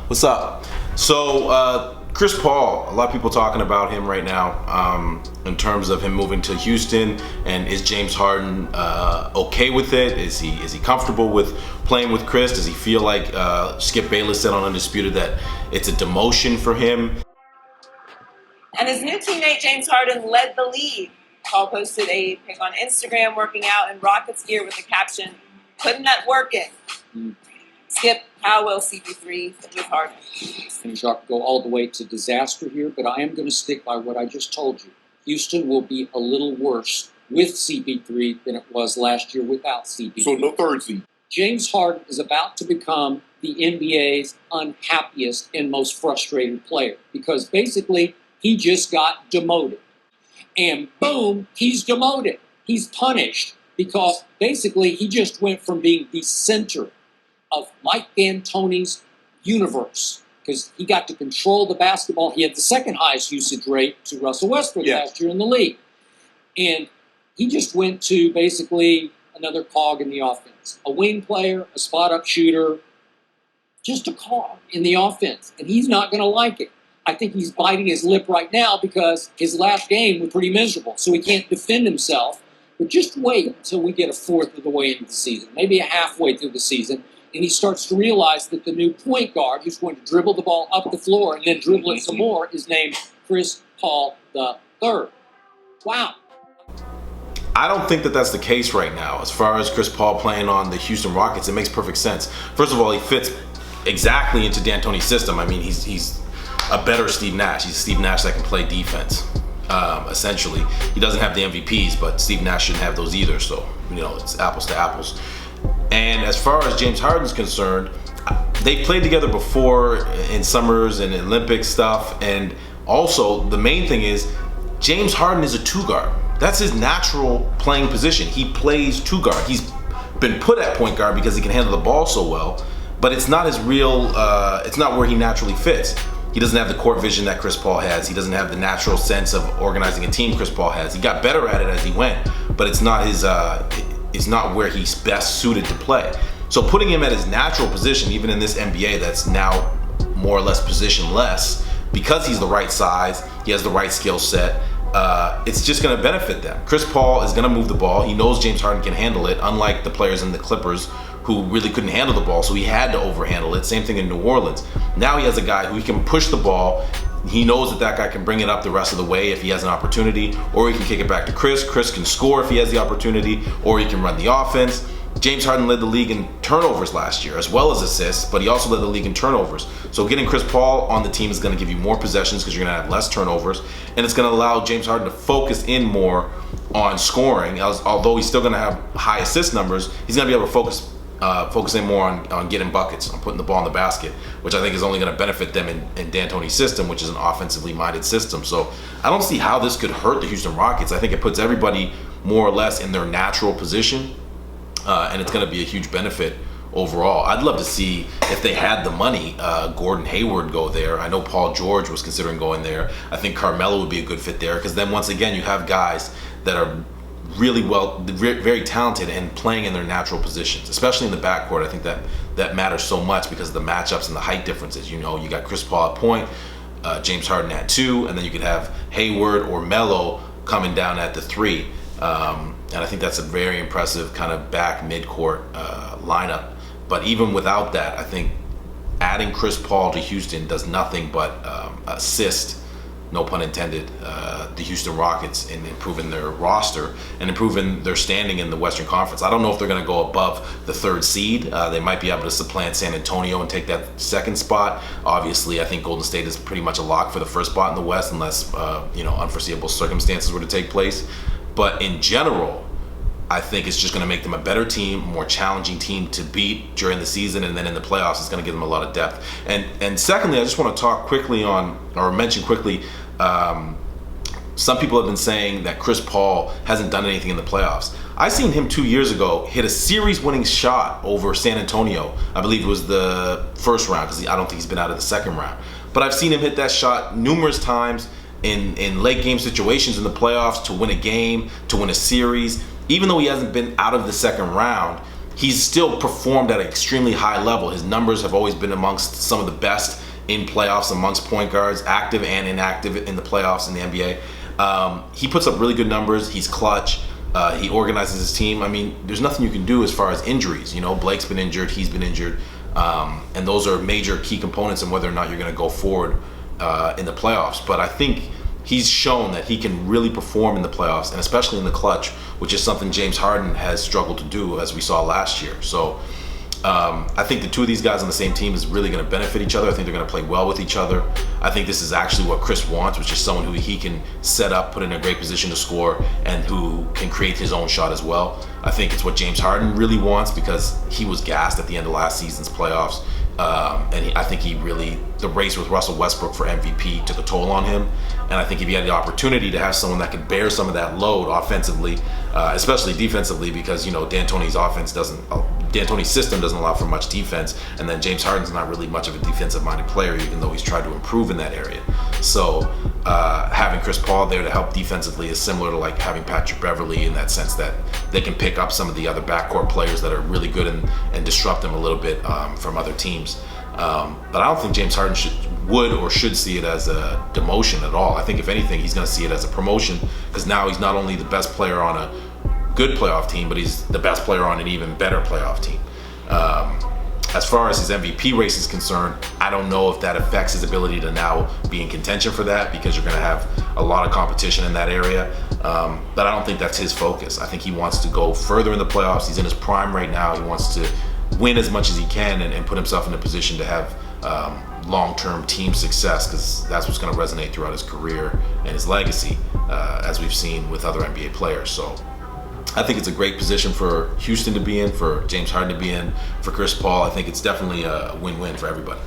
What's up? So, Chris Paul, a lot of people talking about him right now in terms of him moving to Houston. And is James Harden okay with it? Is he comfortable with playing with Chris? Does he feel like Skip Bayless said on Undisputed that it's a demotion for him? And his new teammate James Harden led the league. Paul posted a pic on Instagram working out in Rockets gear with the caption, "Putting that work in." Skip, how will CP3 fit with Harden? Things are go all the way to disaster here, but I am going to stick by what I just told you. Houston will be a little worse with CP3 than it was last year without CP3. So no third seed. James Harden is about to become the NBA's unhappiest and most frustrated player because basically he just got demoted. And boom, he's demoted. He's punished because basically he just went from being the center of Mike D'Antoni's universe because he got to control the basketball. He had the second highest usage rate to Russell Westbrook last year in the league. And he just went to basically another cog in the offense. A wing player, a spot-up shooter, just a cog in the offense. And he's not going to like it. I think he's biting his lip right now because his last game was pretty miserable, so he can't defend himself. But just wait until we get a fourth of the way into the season, maybe a halfway through the season, and he starts to realize that the new point guard who's going to dribble the ball up the floor and then dribble it some more is named Chris Paul III. Wow. I don't think that that's the case right now. As far as Chris Paul playing on the Houston Rockets, it makes perfect sense. First of all, he fits exactly into D'Antoni's system. I mean, he's a better Steve Nash. He's Steve Nash that can play defense, essentially. He doesn't have the MVPs, but Steve Nash shouldn't have those either. So, it's apples to apples. And as far as James Harden's concerned, they played together before in summers and Olympic stuff. And also, the main thing is James Harden is a two guard. That's his natural playing position. He plays two guard. He's been put at point guard because he can handle the ball so well, but it's not his real, it's not where he naturally fits. He doesn't have the court vision that Chris Paul has. He doesn't have the natural sense of organizing a team Chris Paul has. He got better at it as he went, but it's not his, it's not where he's best suited to play. So putting him at his natural position, even in this NBA that's now more or less positionless, because he's the right size, he has the right skill set, it's just going to benefit them. Chris Paul is going to move the ball. He knows James Harden can handle it, unlike the players in the Clippers who really couldn't handle the ball, so he had to overhandle it. Same thing in New Orleans. Now he has a guy who he can push the ball. He knows that guy can bring it up the rest of the way if he has an opportunity, or he can kick it back to Chris. Chris can score if he has the opportunity, or he can run the offense. James Harden led the league in turnovers last year, as well as assists, but he also led the league in turnovers. So getting Chris Paul on the team is going to give you more possessions because you're going to have less turnovers, and it's going to allow James Harden to focus in more on scoring. Although he's still going to have high assist numbers, he's going to be able to focus in more on getting buckets, on putting the ball in the basket, which I think is only going to benefit them in D'Antoni's system, which is an offensively minded system. So I don't see how this could hurt the Houston Rockets. I think it puts everybody more or less in their natural position, and it's going to be a huge benefit overall. I'd love to see, if they had the money, Gordon Hayward go there. I know Paul George was considering going there. I think Carmelo would be a good fit there because then once again you have guys that are really very talented and playing in their natural positions, especially in the backcourt. I think that matters so much because of the matchups and the height differences. You got Chris Paul at point, James Harden at 2, and then you could have Hayward or Melo coming down at the 3. And I think that's a very impressive kind of back midcourt lineup. But even without that, I think adding Chris Paul to Houston does nothing but assist, no pun intended, the Houston Rockets in improving their roster and improving their standing in the Western Conference. I don't know if they're going to go above the 3rd seed. They might be able to supplant San Antonio and take that 2nd spot. Obviously, I think Golden State is pretty much a lock for the 1st spot in the West unless unforeseeable circumstances were to take place. But in general, I think it's just going to make them a better team, more challenging team to beat during the season, and then in the playoffs, it's going to give them a lot of depth. And secondly, I just want to talk quickly mention quickly, some people have been saying that Chris Paul hasn't done anything in the playoffs. I seen him 2 years ago hit a series-winning shot over San Antonio. I believe it was the 1st round because I don't think he's been out of the 2nd round. But I've seen him hit that shot numerous times in late game situations in the playoffs to win a game, to win a series. Even though he hasn't been out of the 2nd round, he's still performed at an extremely high level. His numbers have always been amongst some of the best in playoffs amongst point guards, active and inactive in the playoffs in the NBA. He puts up really good numbers. He's clutch. He organizes his team. I mean, there's nothing you can do as far as injuries. You know, Blake's been injured. He's been injured. And those are major key components in whether or not you're going to go forward in the playoffs. But I think he's shown that he can really perform in the playoffs, and especially in the clutch, which is something James Harden has struggled to do, as we saw last year. So I think the two of these guys on the same team is really going to benefit each other. I think they're going to play well with each other. I think this is actually what Chris wants, which is someone who he can set up, put in a great position to score, and who can create his own shot as well. I think it's what James Harden really wants, because he was gassed at the end of last season's playoffs. I think the race with Russell Westbrook for MVP took a toll on him. And I think if he had the opportunity to have someone that could bear some of that load offensively, especially defensively, because, you know, D'Antoni's system doesn't allow for much defense, and then James Harden's not really much of a defensive-minded player, even though he's tried to improve in that area. So having Chris Paul there to help defensively is similar to like having Patrick Beverley, in that sense that they can pick up some of the other backcourt players that are really good and disrupt them a little bit from other teams. But I don't think James Harden should see it as a demotion at all. I think if anything, he's going to see it as a promotion, because now he's not only the best player on a good playoff team, but he's the best player on an even better playoff team. As far as his MVP race is concerned, I don't know if that affects his ability to now be in contention for that, because you're going to have a lot of competition in that area. But I don't think that's his focus. I think he wants to go further in the playoffs. He's in his prime right now. He wants to win as much as he can and put himself in a position to have long-term team success, because that's what's going to resonate throughout his career and his legacy, as we've seen with other NBA players. So I think it's a great position for Houston to be in, for James Harden to be in, for Chris Paul. I think it's definitely a win-win for everybody.